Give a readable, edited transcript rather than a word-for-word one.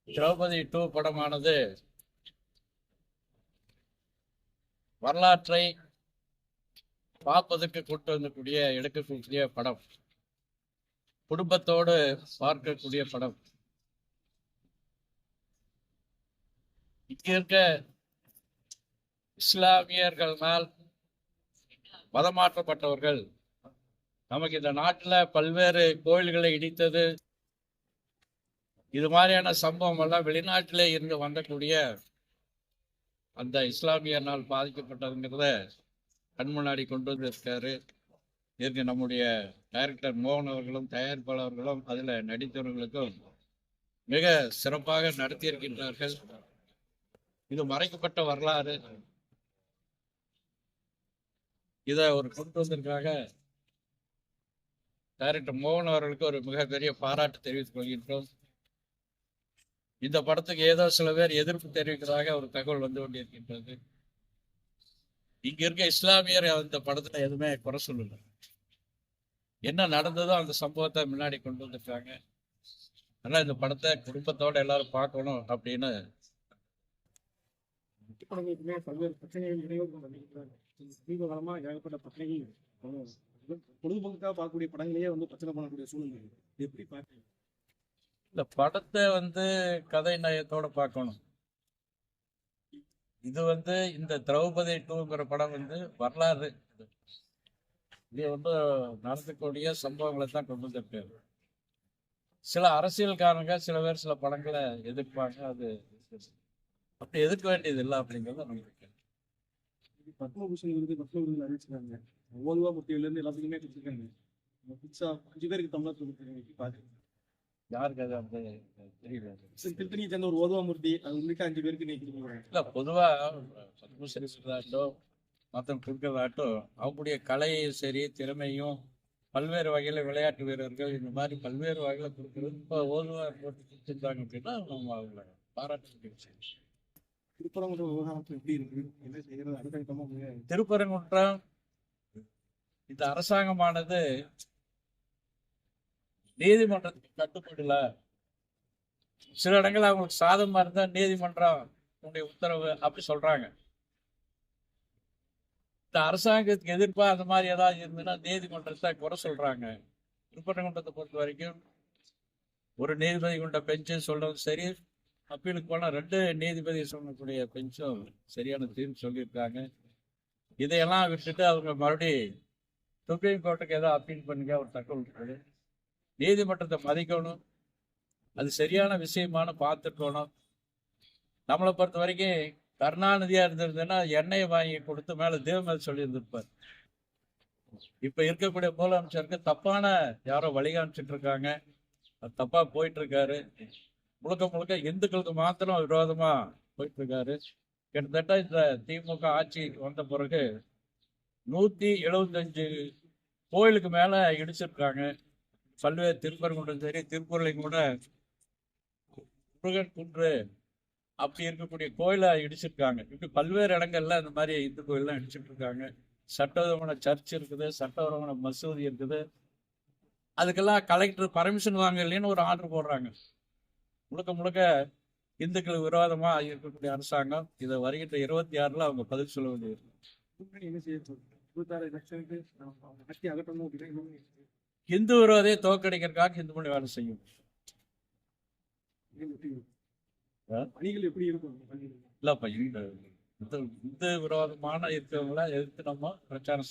திரௌபதி 2 படமானது வரலாற்றை பார்ப்பதற்கு கூட்டு வந்தக்கூடிய எடுக்கக்கூடிய படம், குடும்பத்தோடு பார்க்கக்கூடிய படம். இங்க இருக்க இஸ்லாமியர்களால் மதமாற்றப்பட்டவர்கள் நமக்கு இந்த நாட்டில் பல்வேறு கோயில்களை இடித்தது, இது மாதிரியான சம்பவம் எல்லாம் வெளிநாட்டிலே இருந்து வந்தக்கூடிய அந்த இஸ்லாமியர்னால் பாதிக்கப்பட்டதுங்கிறத கண் முன்னாடி கொண்டு வந்திருக்காரு. இதற்கு நம்முடைய டைரக்டர் மோகன் அவர்களும் தயாரிப்பாளர்களும் அதில் நடித்தவர்களுக்கும் மிக சிறப்பாக நடத்தியிருக்கின்றார்கள். இது மறைக்கப்பட்ட வரலாறு. இதை ஒரு கொண்டு வந்ததற்காக டைரக்டர் மோகன் அவர்களுக்கு ஒரு மிகப்பெரிய பாராட்டு தெரிவித்துக் கொள்கின்றோம். இந்த படத்துக்கு ஏதோ சில பேர் எதிர்ப்பு தெரிவிக்கிறதாக ஒரு தகவல் வந்து கொண்டிருக்கின்றது. இங்க இருக்க இஸ்லாமியர் இந்த படத்துல எதுவுமே குறை சொல்லல. என்ன நடந்ததோ அந்த சம்பவத்தை முன்னாடி கொண்டு வந்திருக்காங்க. அதனால இந்த படத்தை குடும்பத்தோட எல்லாரும் பார்க்கணும் அப்படின்னு பல்வேறு பிரச்சனைகள் சமீப காலமா ஏகப்பட்ட பிரச்சனைகள் பொழுதுபோக்காக பார்க்கக்கூடிய படங்களையே பிரச்சனை பண்ணக்கூடிய சூழ்நிலை எப்படி பார்க்க? இந்த படத்தை கதை நயத்தோட பார்க்கணும். இது இந்த திரௌபதி 2ங்கிற படம் வரலாறு. இது நடக்கக்கூடிய சம்பவங்களை தான் கொண்டு வந்திருக்காரு. சில அரசியல்காரங்க சில பேர் சில படங்களை எதிர்ப்பாங்க. அது அப்படி எதிர்க்க வேண்டியது இல்லை அப்படிங்கிறத நம்பிக்கை. பத்மபூஷன் விருது அறிவிச்சிருக்காங்க. ஓதுவா முத்தியிலிருந்து எல்லாத்துக்குமே கொடுத்துருக்காங்க. 5 பேருக்கு தமிழகத்தில் கொடுத்துருக்காங்க. யாருக்கு அது தெரியல. திருத்தணியை சேர்ந்த ஒரு ஓதுவாமூர்த்தி அது உள்ளிட்ட 5 பேருக்கு நீக்கிருக்காங்க. இல்லை, பொதுவாக பத்மபூஷன் விருதாட்டும் மற்ற கொடுக்கறதாட்டும் அவங்களுடைய கலையும் சரி திறமையும் பல்வேறு வகையில் விளையாட்டு வீரர்கள் இந்த மாதிரி பல்வேறு வகையில் கொடுக்குறது. இப்போ ஓதுவா போட்டு கொடுத்துருந்தாங்க அப்படின்னா நம்ம அவங்கள பாராட்ட வேண்டிய விஷயம். திருப்பரங்குன்றம் விவகாரத்தில் எப்படி இருக்கு, என்ன செய்யறது அடுத்த திருப்பரங்குன்றம் இந்த அரசாங்கமானது நீதிமன்றத்துக்கு கட்டுப்படல. சில இடங்கள் அவங்களுக்கு சாதகமா இருந்தா நீதிமன்றம் உத்தரவு அப்படி சொல்றாங்க. இந்த அரசாங்கத்துக்கு எதிர்ப்பா அந்த மாதிரி ஏதாவது இருந்ததுன்னா நீதிமன்றத்தை குறை சொல்றாங்க. திருப்பரங்குன்றத்தை பொறுத்த வரைக்கும் ஒரு நீதிபதி கொண்ட பெஞ்சு சொல்றது சரி, அப்பீலுக்கு போன 2 நீதிபதி சொல்லக்கூடிய பெஞ்சும் சரியான தீர்ப்பு சொல்லியிருக்காங்க. இதையெல்லாம் விட்டுட்டு அவங்க மறுபடியும் சுப்ரீம் கோர்ட்டுக்கு ஏதோ அப்பீல் பண்ணிக்க ஒரு தகவல் இருக்குது. நீதிமன்றத்தை மதிக்கணும், அது சரியான விஷயமான பார்த்துக்கணும். நம்மளை பொறுத்த வரைக்கும் கருணாநிதியா இருந்திருந்ததுன்னா எண்ணெயை வாங்கி கொடுத்து மேல தேவமேல் சொல்லி இருந்திருப்பார். இப்ப இருக்கக்கூடிய முதலமைச்சருக்கு தப்பான யாரோ வழிகாமிச்சிட்டு இருக்காங்க. அது தப்பா போயிட்டு இருக்காரு. முழுக்க முழுக்க இந்துக்களுக்கு மாத்திரம் விரோதமா போயிட்டு இருக்காரு. கிட்டத்தட்ட இந்த திமுக ஆட்சி வந்த பிறகு 175 கோயிலுக்கு மேல இடிச்சிருக்காங்க. பல்வேறு திருப்பரங்குன்றம் சரி, திருப்பூர்லையும் கூட முருகன் குன்று அப்படி இருக்கக்கூடிய கோயிலை இடிச்சிருக்காங்க. இப்படி பல்வேறு இடங்கள்ல இந்த மாதிரி இந்து கோயில்லாம் இடிச்சிட்டு இருக்காங்க. சட்டவிரோதமான சர்ச் இருக்குது, சட்டவிரோதமான மசூதி இருக்குது. அதுக்கெல்லாம் கலெக்டர் பர்மிஷன் வாங்க இல்லைன்னு ஒரு ஆர்டர் போடுறாங்க. முழுக்க முழுக்க இந்துக்களுக்கு விரோதமா இருக்கக்கூடிய அரசாங்கம். இதை வருகின்ற 26 அவங்க பதில் சொல்ல வேண்டியது. என்ன செய்ய 26 லட்சத்துக்கு அகற்றணும். இந்து விரோதையை தோற்கடிக்கிறதுக்காக இந்து மொழி வேலை செய்யும். பணிகள் எப்படி இருக்கும்? இல்லப்பா, இந்து விரோதமான இருக்கிறவங்கள எதிர்த்து நம்ம பிரச்சாரம்